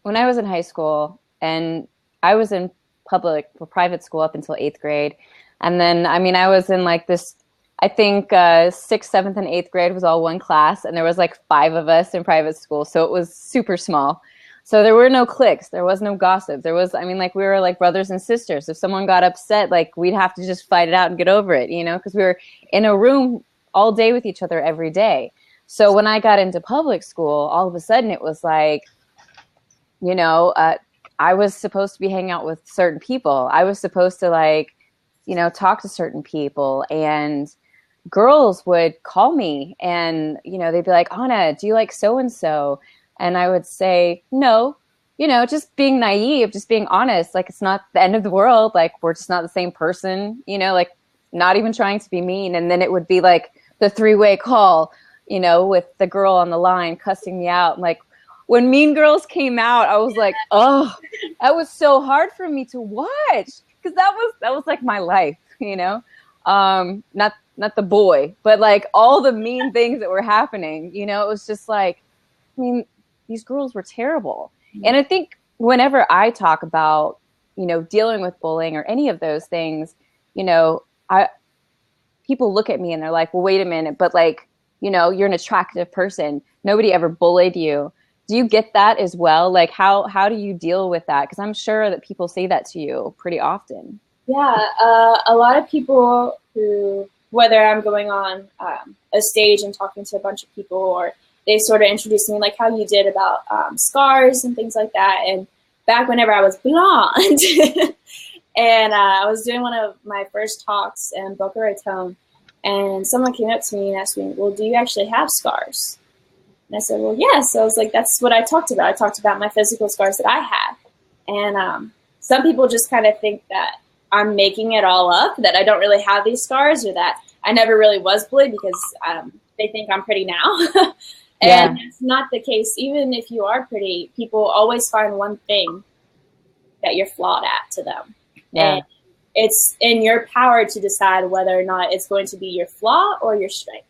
when I was in high school, and I was in private school up until 8th grade, and then, I was in like this, I think 6th, 7th, and 8th grade was all one class, and there was like 5 of us in private school, so it was super small. So there were no cliques, there was no gossip. There was, we were like brothers and sisters. If someone got upset, like we'd have to just fight it out and get over it, because we were in a room all day with each other every day. So when I got into public school, all of a sudden it was like, I was supposed to be hanging out with certain people. I was supposed to talk to certain people, and girls would call me and, they'd be like, Anna, do you like so-and-so? And I would say, no, just being naive, just being honest. Like, it's not the end of the world. Like, we're just not the same person, like not even trying to be mean. And then it would be like the 3-way call, with the girl on the line cussing me out. And like, when Mean Girls came out, I was like, oh, that was so hard for me to watch. Cause that was like my life, not the boy, but like all the mean things that were happening, it was just like, these girls were terrible. Mm-hmm. And I think whenever I talk about, dealing with bullying or any of those things, people look at me and they're like, well, wait a minute, but like, you're an attractive person. Nobody ever bullied you. Do you get that as well? Like, how do you deal with that? Because I'm sure that people say that to you pretty often. Yeah, a lot of people who, whether I'm going on a stage and talking to a bunch of people, or they sort of introduce me, like how you did about scars and things like that. And back whenever I was blonde, and I was doing one of my first talks in Boca Raton, and someone came up to me and asked me, well, do you actually have scars? And I said, well, yes. So I was like, that's what I talked about. I talked about my physical scars that I had. And some people just kind of think that I'm making it all up, that I don't really have these scars, or that I never really was bullied because they think I'm pretty now. And it's not the case. Even if you are pretty, people always find one thing that you're flawed at to them. Yeah. And it's in your power to decide whether or not it's going to be your flaw or your strength.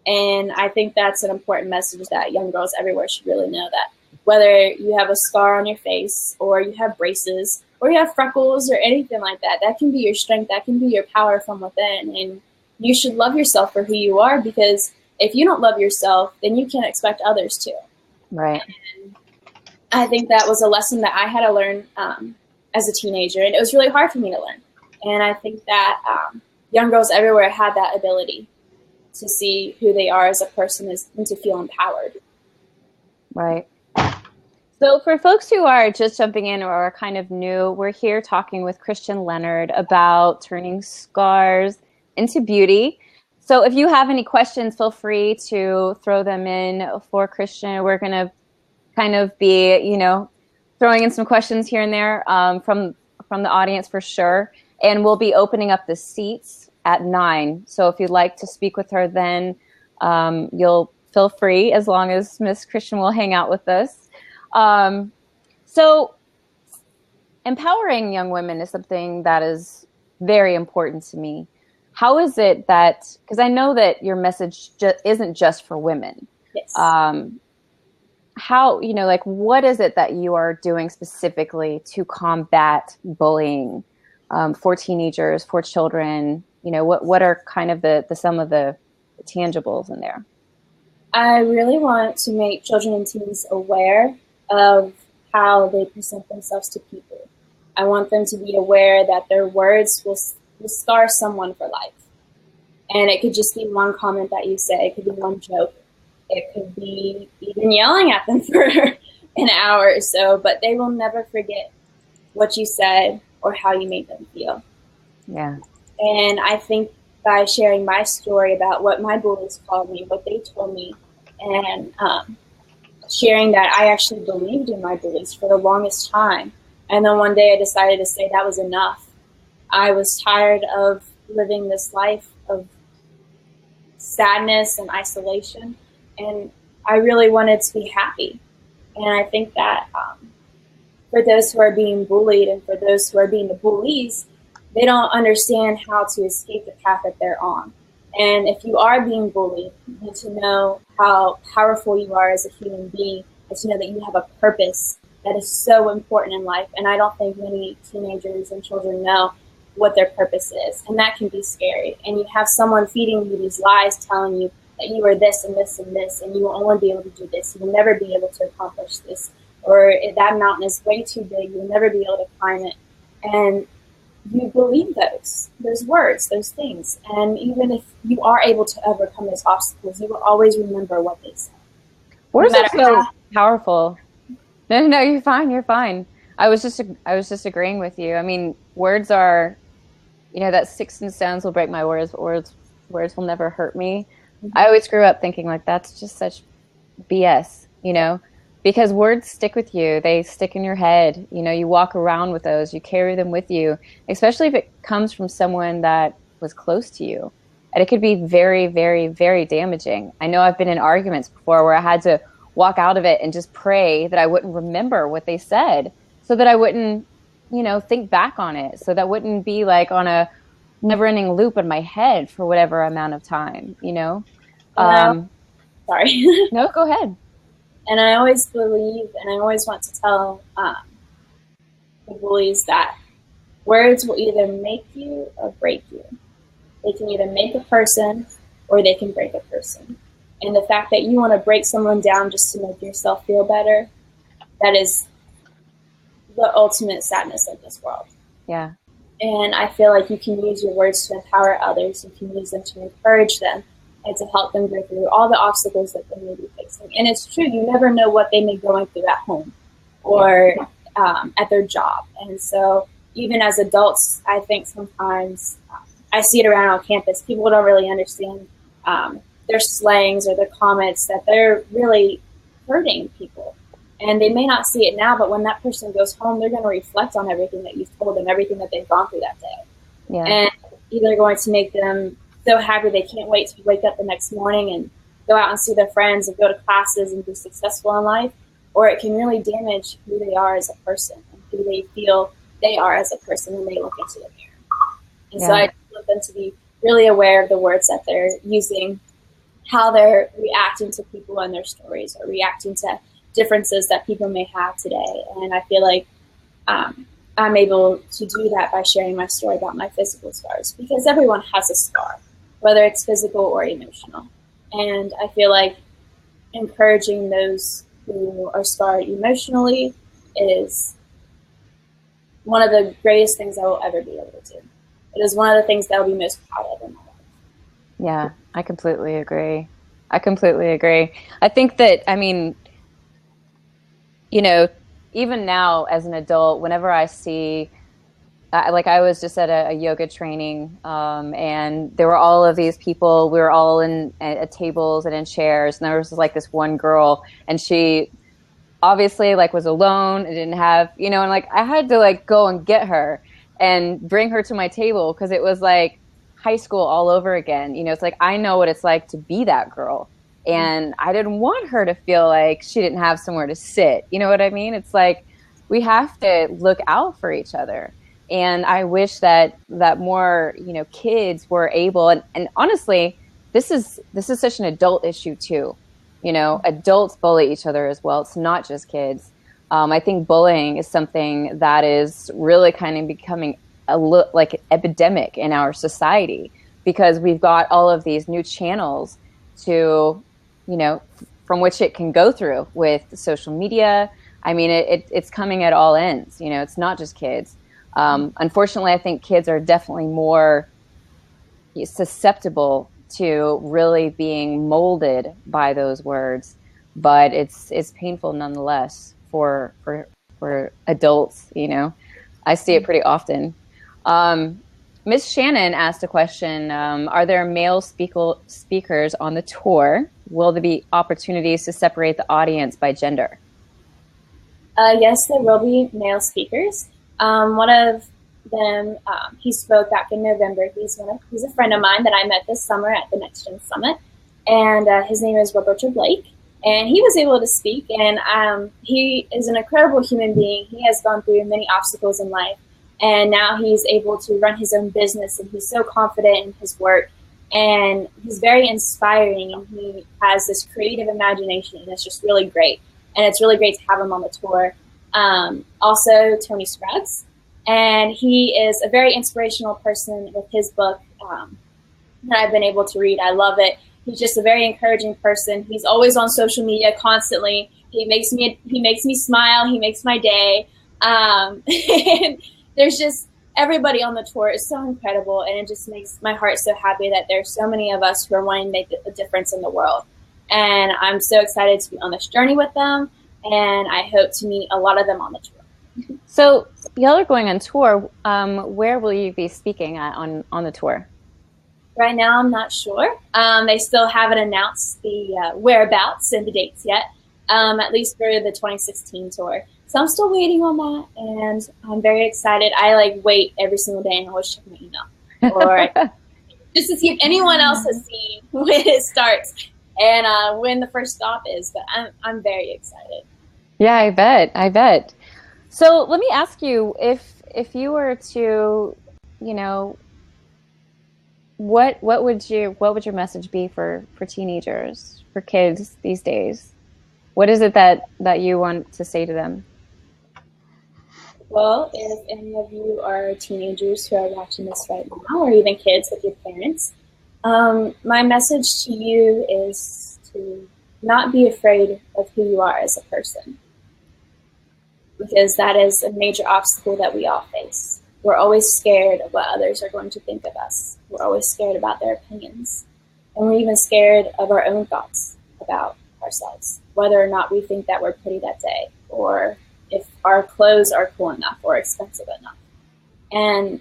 And I think that's an important message that young girls everywhere should really know, that whether you have a scar on your face, or you have braces, or you have freckles or anything like that, that can be your strength, that can be your power from within. And you should love yourself for who you are, because if you don't love yourself, then you can't expect others to. Right. And I think that was a lesson that I had to learn as a teenager, and it was really hard for me to learn. And I think that young girls everywhere had that ability. to see who they are as a person and to feel empowered. Right. So for folks who are just jumping in or are kind of new, we're here talking with Christian Leonard about turning scars into beauty. So if you have any questions, feel free to throw them in for Christian. We're going to kind of be, throwing in some questions here and there from the audience for sure. And we'll be opening up the seats at 9. So if you'd like to speak with her, then you'll feel free, as long as Miss Christian will hang out with us. So empowering young women is something that is very important to me. How is it that, because I know that your message isn't just for women. Yes. How, what is it that you are doing specifically to combat bullying for teenagers, for children? What are kind of some of the tangibles in there? I really want to make children and teens aware of how they present themselves to people. I want them to be aware that their words will scar someone for life. And it could just be one comment that you say. It could be one joke. It could be even yelling at them for an hour or so, but they will never forget what you said or how you made them feel. Yeah. And I think by sharing my story about what my bullies called me, what they told me, and sharing that I actually believed in my bullies for the longest time. And then one day I decided to say that was enough. I was tired of living this life of sadness and isolation, and I really wanted to be happy. And I think that for those who are being bullied and for those who are being the bullies, they don't understand how to escape the path that they're on. And if you are being bullied, you need to know how powerful you are as a human being, and to know that you have a purpose that is so important in life. And I don't think many teenagers and children know what their purpose is. And that can be scary. And you have someone feeding you these lies, telling you that you are this and this and this, and you will only be able to do this. You will never be able to accomplish this. Or that mountain is way too big. You will never be able to climb it. And you believe those words, those things. And even if you are able to overcome those obstacles, you will always remember what they said. Words are so powerful. No, you're fine. You're fine. I was just agreeing with you. I mean, words are, that sticks and stones will break my words. Words will never hurt me. Mm-hmm. I always grew up thinking like that's just such BS, because words stick with you. They stick in your head. You walk around with those. You carry them with you, especially if it comes from someone that was close to you. And it could be very, very, very damaging. I know I've been in arguments before where I had to walk out of it and just pray that I wouldn't remember what they said, so that I wouldn't, think back on it. So that wouldn't be like on a never-ending loop in my head for whatever amount of time, Sorry. No, go ahead. And I always believe, and I always want to tell the bullies that words will either make you or break you. They can either make a person or they can break a person. And the fact that you want to break someone down just to make yourself feel better, that is the ultimate sadness of this world. Yeah. And I feel like you can use your words to empower others. You can use them to encourage them and to help them go through all the obstacles that they may be facing. And it's true, you never know what they may be going through at home or at their job. And so even as adults, I think sometimes I see it around on campus. People don't really understand their slangs or their comments, that they're really hurting people. And they may not see it now, but when that person goes home, they're going to reflect on everything that you've told them, everything that they've gone through that day. Yeah. And either going to make them so happy they can't wait to wake up the next morning and go out and see their friends and go to classes and be successful in life, or it can really damage who they are as a person and who they feel they are as a person when they look into the mirror. And so I want them to be really aware of the words that they're using, how they're reacting to people and their stories, or reacting to differences that people may have today. And I feel like I'm able to do that by sharing my story about my physical scars, because everyone has a scar, whether it's physical or emotional. And I feel like encouraging those who are scarred emotionally is one of the greatest things I will ever be able to do. It is one of the things that I'll be most proud of in my life. Yeah, I completely agree. I completely agree. I think that, I mean, you know, even now as an adult, whenever I see, like I was just at a yoga training, and there were all of these people. We were all in at tables and in chairs, and there was like this one girl, and she obviously like was alone and didn't have, and like I had to like go and get her and bring her to my table because it was like high school all over again. It's like I know what it's like to be that girl, and I didn't want her to feel like she didn't have somewhere to sit. You know what I mean? It's like we have to look out for each other. And I wish that more, kids were able, and honestly, this is such an adult issue too. Adults bully each other as well. It's not just kids. I think bullying is something that is really kind of becoming like an epidemic in our society because we've got all of these new channels to, from which it can go through with social media. I mean, it's coming at all ends. It's not just kids. Unfortunately, I think kids are definitely more susceptible to really being molded by those words, but it's painful nonetheless for adults. I see it pretty often. Miss Shannon asked a question: are there male speakers on the tour? Will there be opportunities to separate the audience by gender? Yes, there will be male speakers. One of them, he spoke back in November. He's a friend of mine that I met this summer at the Next Gen Summit, and his name is Roberto Blake. And he was able to speak, and he is an incredible human being. He has gone through many obstacles in life, and now he's able to run his own business, and he's so confident in his work, and he's very inspiring, and he has this creative imagination, and it's just really great. And it's really great to have him on the tour. Also, Tony Scruggs, and he is a very inspirational person with his book that I've been able to read. I love it. He's just a very encouraging person. He's always on social media constantly. He makes me smile. He makes my day. And there's just everybody on the tour is so incredible, and it just makes my heart so happy that there's so many of us who are wanting to make a difference in the world. And I'm so excited to be on this journey with them, and I hope to meet a lot of them on the tour. So y'all are going on tour. Where will you be speaking at on the tour? Right now, I'm not sure. They still haven't announced the whereabouts and the dates yet, at least for the 2016 tour. So I'm still waiting on that, and I'm very excited. I wait every single day and always check my email, or just to see if anyone else has seen when it starts and when the first stop is. But I'm very excited. Yeah, I bet. So let me ask you, if you were to, what would your message be for teenagers, for kids these days? What is it that you want to say to them? Well, if any of you are teenagers who are watching this right now, or even kids with your parents, my message to you is to not be afraid of who you are as a person, because that is a major obstacle that we all face. We're always scared of what others are going to think of us. We're always scared about their opinions. And we're even scared of our own thoughts about ourselves, whether or not we think that we're pretty that day, or if our clothes are cool enough or expensive enough. And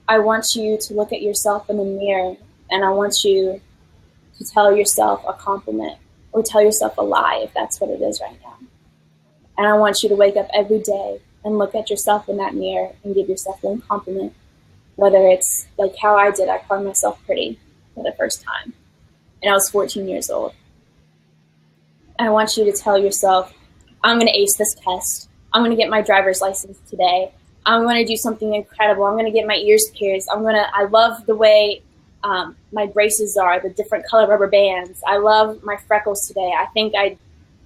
I want you to look at yourself in the mirror, and I want you to tell yourself a compliment or tell yourself a lie if that's what it is right now. And I want you to wake up every day and look at yourself in that mirror and give yourself one compliment, whether it's like how I did. I called myself pretty for the first time, and I was 14 years old. And I want you to tell yourself, I'm going to ace this test. I'm going to get my driver's license today. I'm going to do something incredible. I'm going to get my ears pierced. I love the way my braces are, the different color rubber bands. I love my freckles today. I think I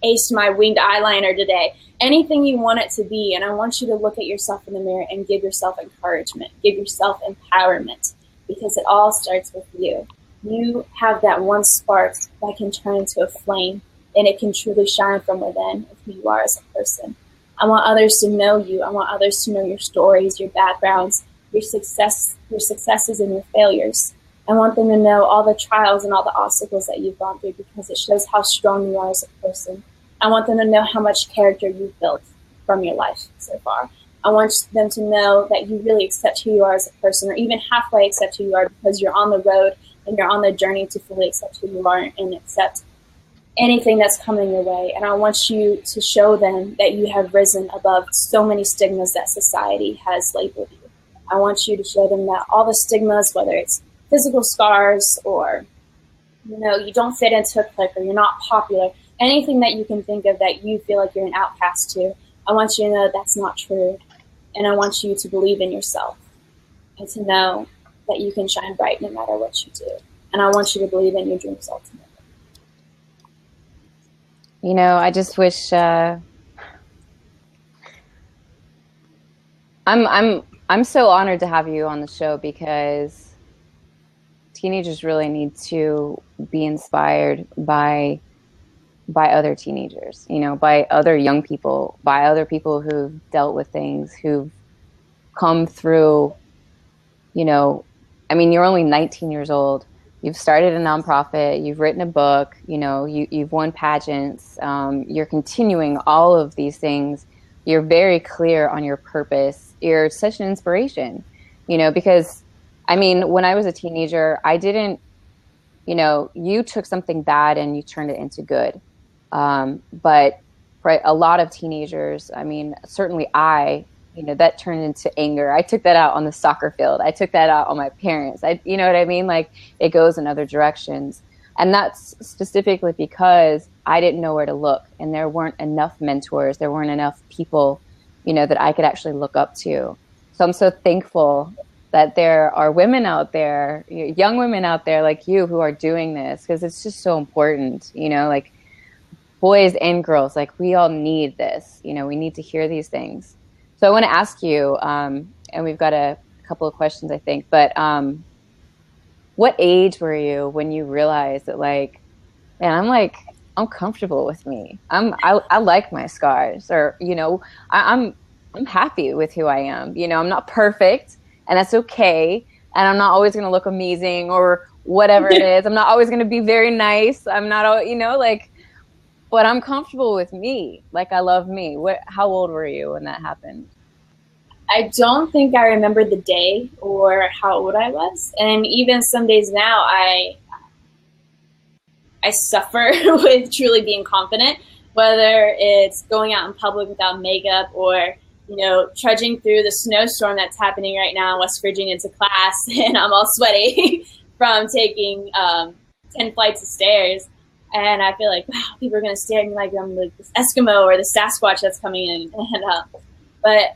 aced my winged eyeliner today. Anything you want it to be. And I want you to look at yourself in the mirror and give yourself encouragement, give yourself empowerment, because it all starts with you. You have that one spark that can turn into a flame, and it can truly shine from within of who you are as a person. I want others to know you. I want others to know your stories, your backgrounds, your successes and your failures. I want them to know all the trials and all the obstacles that you've gone through, because it shows how strong you are as a person. I want them to know how much character you've built from your life so far. I want them to know that you really accept who you are as a person, or even halfway accept who you are, because you're on the road and you're on the journey to fully accept who you are and accept anything that's coming your way. And I want you to show them that you have risen above so many stigmas that society has labeled you. I want you to show them that all the stigmas, whether it's physical scars or, you don't fit into a clique, or you're not popular, anything that you can think of that you feel like you're an outcast to, I want you to know that's not true. And I want you to believe in yourself and to know that you can shine bright no matter what you do. And I want you to believe in your dreams ultimately. I just wish I'm so honored to have you on the show, because teenagers really need to be inspired by other teenagers, by other young people, by other people who've dealt with things, who've come through, you're only 19 years old. You've started a nonprofit, you've written a book, you've won pageants, you're continuing all of these things. You're very clear on your purpose. You're such an inspiration, because, when I was a teenager, I didn't, you took something bad and you turned it into good. But for a lot of teenagers, certainly that turned into anger. I took that out on the soccer field. I took that out on my parents. You know what I mean? Like, it goes in other directions. And that's specifically because I didn't know where to look, and there weren't enough mentors. There weren't enough people, that I could actually look up to. So I'm so thankful that there are women out there, young women out there like you, who are doing this, because it's just so important, like boys and girls, like we all need this, we need to hear these things. So I want to ask you, and we've got a couple of questions, I think, but what age were you when you realized that, like, man, I'm comfortable with me. I like my scars, or, I'm happy with who I am. I'm not perfect, and that's okay. And I'm not always going to look amazing or whatever it is. I'm not always going to be very nice. I'm not, but I'm comfortable with me. Like, I love me. How old were you when that happened? I don't think I remember the day or how old I was. And even some days now, I suffer with truly being confident, whether it's going out in public without makeup, or, trudging through the snowstorm that's happening right now in West Virginia to class, and I'm all sweaty from taking 10 flights of stairs. And I feel like, wow, people are going to stare at me like I'm like this Eskimo or the Sasquatch that's coming in. But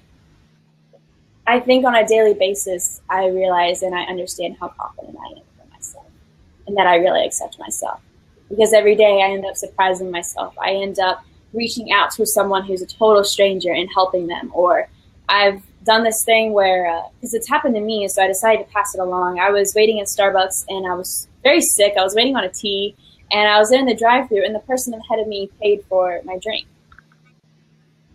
I think on a daily basis, I realize and I understand how confident I am in myself, and that I really accept myself. Because every day I end up surprising myself. I end up reaching out to someone who's a total stranger and helping them. Or I've done this thing where, because it's happened to me, so I decided to pass it along. I was waiting at Starbucks and I was very sick. I was waiting on a tea, and I was in the drive-thru, and the person ahead of me paid for my drink.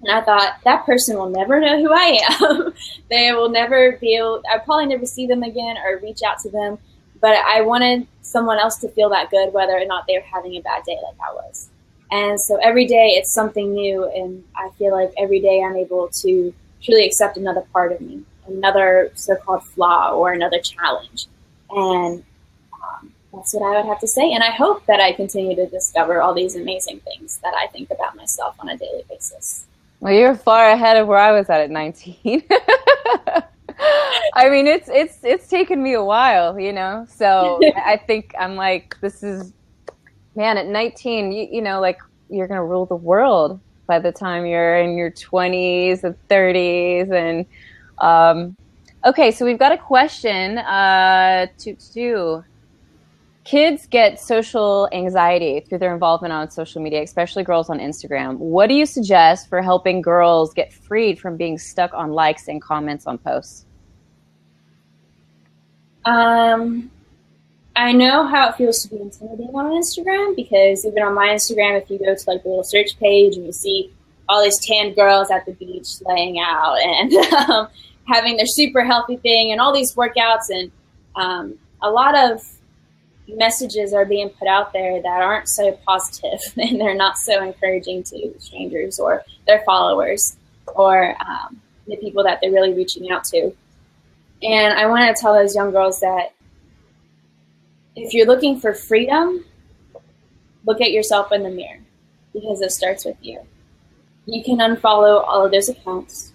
And I thought, that person will never know who I am. They will never be able, I'll probably never see them again or reach out to them. But I wanted someone else to feel that good, whether or not they were having a bad day like I was. And so every day it's something new. And I feel like every day I'm able to truly accept another part of me, another so-called flaw or another challenge. And that's what I would have to say. And I hope that I continue to discover all these amazing things that I think about myself on a daily basis. Well, you're far ahead of where I was at 19. I mean, it's taken me a while, so I think I'm like, this is, man, at 19, like, you're going to rule the world by the time you're in your 20s and 30s. And, okay, so we've got a question, Kids get social anxiety through their involvement on social media, especially girls on Instagram. What do you suggest for helping girls get freed from being stuck on likes and comments on posts? I know how it feels to be intimidating on Instagram, because even on my Instagram, if you go to like the little search page and you see all these tan girls at the beach laying out and having their super healthy thing and all these workouts, and a lot of messages are being put out there that aren't so positive and they're not so encouraging to strangers or their followers or the people that they're really reaching out to. And I want to tell those young girls that if you're looking for freedom, look at yourself in the mirror, because it starts with you. You can unfollow all of those accounts.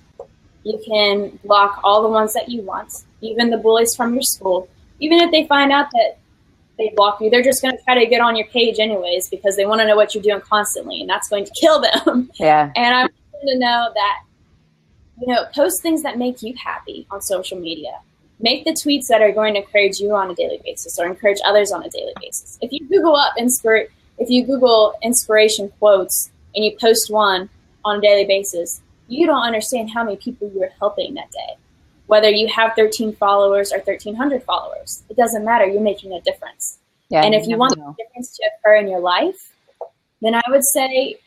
You can block all the ones that you want, even the bullies from your school. Even if they find out that they block you, they're just going to try to get on your page anyways because they want to know what you're doing constantly, and that's going to kill them. Yeah. And I want them to know that, post things that make you happy on social media. Make the tweets that are going to encourage you on a daily basis or encourage others on a daily basis. If you Google inspiration quotes and you post one on a daily basis, you don't understand how many people you are helping that day. Whether you have 13 followers or 1,300 followers, it doesn't matter. You're making a difference. Yeah, and if you want the difference to occur in your life, then I would say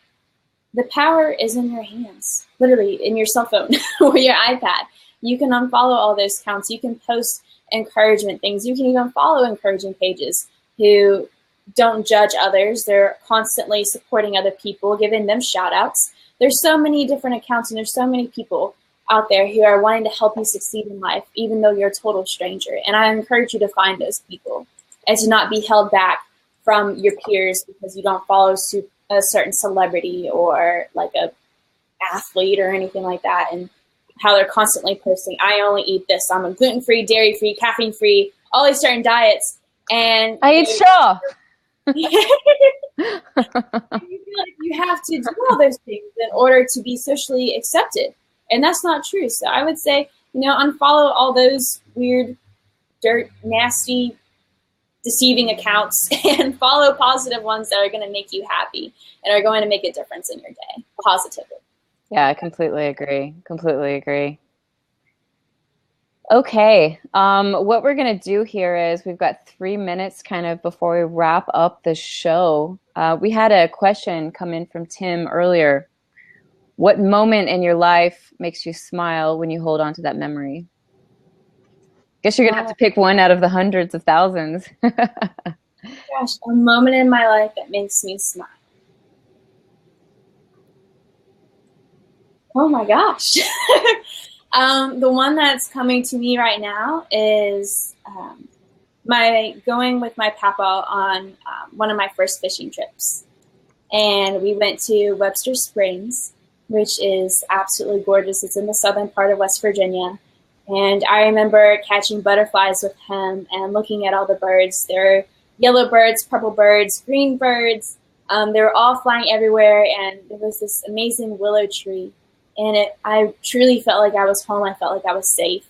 the power is in your hands, literally in your cell phone or your iPad. You can unfollow all those accounts. You can post encouragement things. You can even follow encouraging pages who don't judge others. They're constantly supporting other people, giving them shout outs. There's so many different accounts and there's so many people out there who are wanting to help you succeed in life, even though you're a total stranger. And I encourage you to find those people and to not be held back from your peers because you don't follow a certain celebrity or like a athlete or anything like that, and how they're constantly posting, I only eat this, I'm a gluten-free, dairy-free, caffeine-free, all these certain diets. And I eat Shaw. You feel like you have to do all those things in order to be socially accepted. And that's not true. So I would say, unfollow all those weird, dirt, nasty, deceiving accounts and follow positive ones that are going to make you happy and are going to make a difference in your day positively. Yeah, I completely agree. Completely agree. Okay. What we're going to do here is we've got 3 minutes kind of before we wrap up the show. We had a question come in from Tim earlier. What moment in your life makes you smile when you hold on to that memory? Guess you're going to have to pick one out of the hundreds of thousands. Gosh, a moment in my life that makes me smile. Oh my gosh. The one that's coming to me right now is going with my papa on one of my first fishing trips. And we went to Webster Springs, which is absolutely gorgeous. It's in the southern part of West Virginia. And I remember catching butterflies with him and looking at all the birds. There were yellow birds, purple birds, green birds. They were all flying everywhere. And there was this amazing willow tree. And I truly felt like I was home. I felt like I was safe.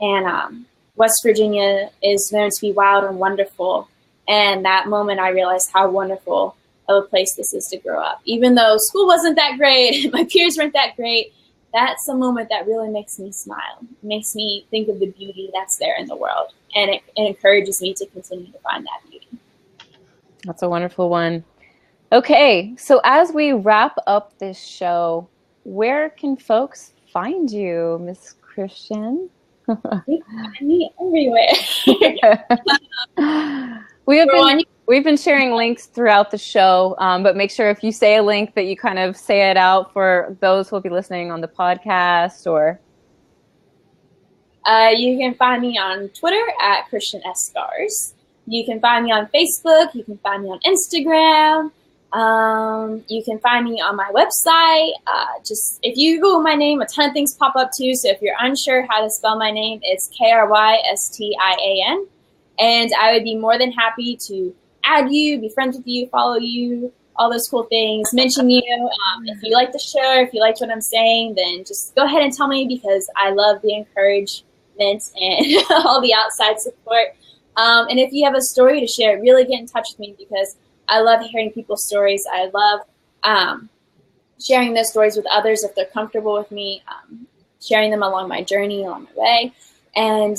And West Virginia is known to be wild and wonderful. And that moment I realized how wonderful of a place this is to grow up. Even though school wasn't that great, my peers weren't that great, that's a moment that really makes me smile. It makes me think of the beauty that's there in the world. And it encourages me to continue to find that beauty. That's a wonderful one. Okay, so as we wrap up this show, where can folks find you, Miss Christian? You can find me everywhere. We've been sharing links throughout the show, but make sure if you say a link that you kind of say it out for those who will be listening on the podcast. Or you can find me on Twitter at Christian S. Scars. You can find me on Facebook. You can find me on Instagram. You can find me on my website. Just if you Google my name, a ton of things pop up too. So if you're unsure how to spell my name, it's Krystian. And I would be more than happy to add you, be friends with you, follow you, all those cool things, mention you. If you like the show, if you liked what I'm saying, then just go ahead and tell me, because I love the encouragement and all the outside support. And if you have a story to share, really get in touch with me, because I love hearing people's stories. I love sharing those stories with others if they're comfortable with me, sharing them along my journey, along my way. And,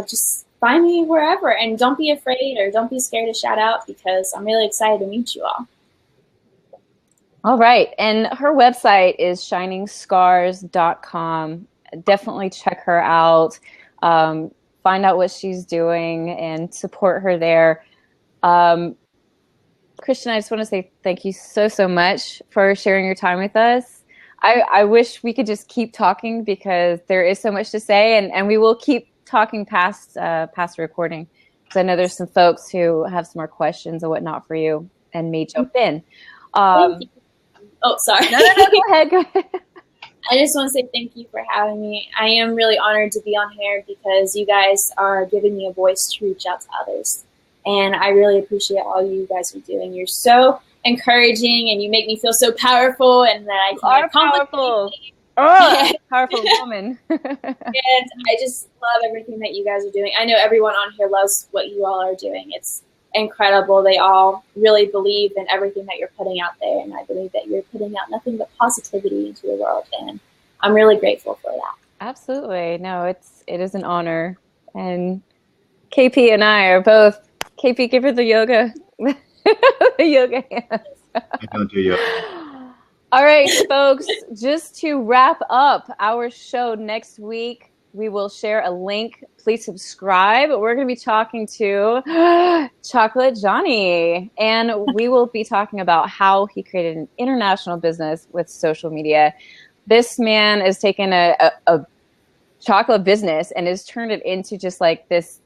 just find me wherever, and don't be afraid or don't be scared to shout out, because I'm really excited to meet you all. All right. And her website is shiningscars.com. Definitely check her out. find out what she's doing and support her there. Christian, I just want to say thank you so much for sharing your time with us. I wish we could just keep talking because there is so much to say, and we will keep talking past the recording, because I know there's some folks who have some more questions and whatnot for you and may jump in. Oh, sorry. No, go ahead. I just want to say thank you for having me. I am really honored to be on here because you guys are giving me a voice to reach out to others. And I really appreciate all you guys are doing. You're so encouraging, and you make me feel so powerful, and that I can powerful. Powerful woman. And I just love everything that you guys are doing. I know everyone on here loves what you all are doing. It's incredible. They all really believe in everything that you're putting out there, and I believe that you're putting out nothing but positivity into the world, and I'm really grateful for that. Absolutely. No, it is an honor. And KP and I are both. KP, give her the yoga. The yoga hands. I don't do yoga. All right, folks, just to wrap up our show next week, we will share a link. Please subscribe. We're going to be talking to Chocolate Johnny, and we will be talking about how he created an international business with social media. This man has taken a chocolate business and has turned it into just like this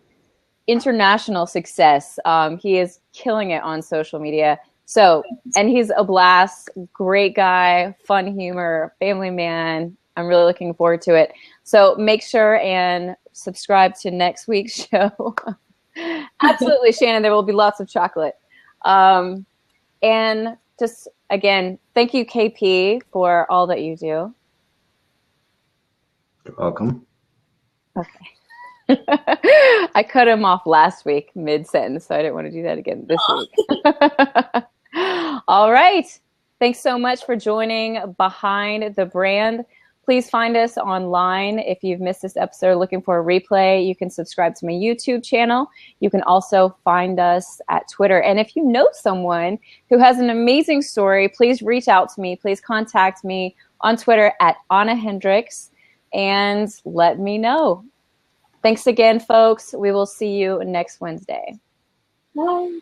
international success. He is killing it on social media. So, and he's a blast, great guy, fun humor, family man. I'm really looking forward to it. So make sure and subscribe to next week's show. Absolutely, Shannon, there will be lots of chocolate. And just, again, thank you, KP, for all that you do. You're welcome. Okay. I cut him off last week mid-sentence, so I didn't want to do that again this week. All right. Thanks so much for joining Behind the Brand. Please find us online. If you've missed this episode looking for a replay, you can subscribe to my YouTube channel. You can also find us at Twitter. And if you know someone who has an amazing story, please reach out to me. Please contact me on Twitter at Anna Hendricks and let me know. Thanks again, folks. We will see you next Wednesday. Bye.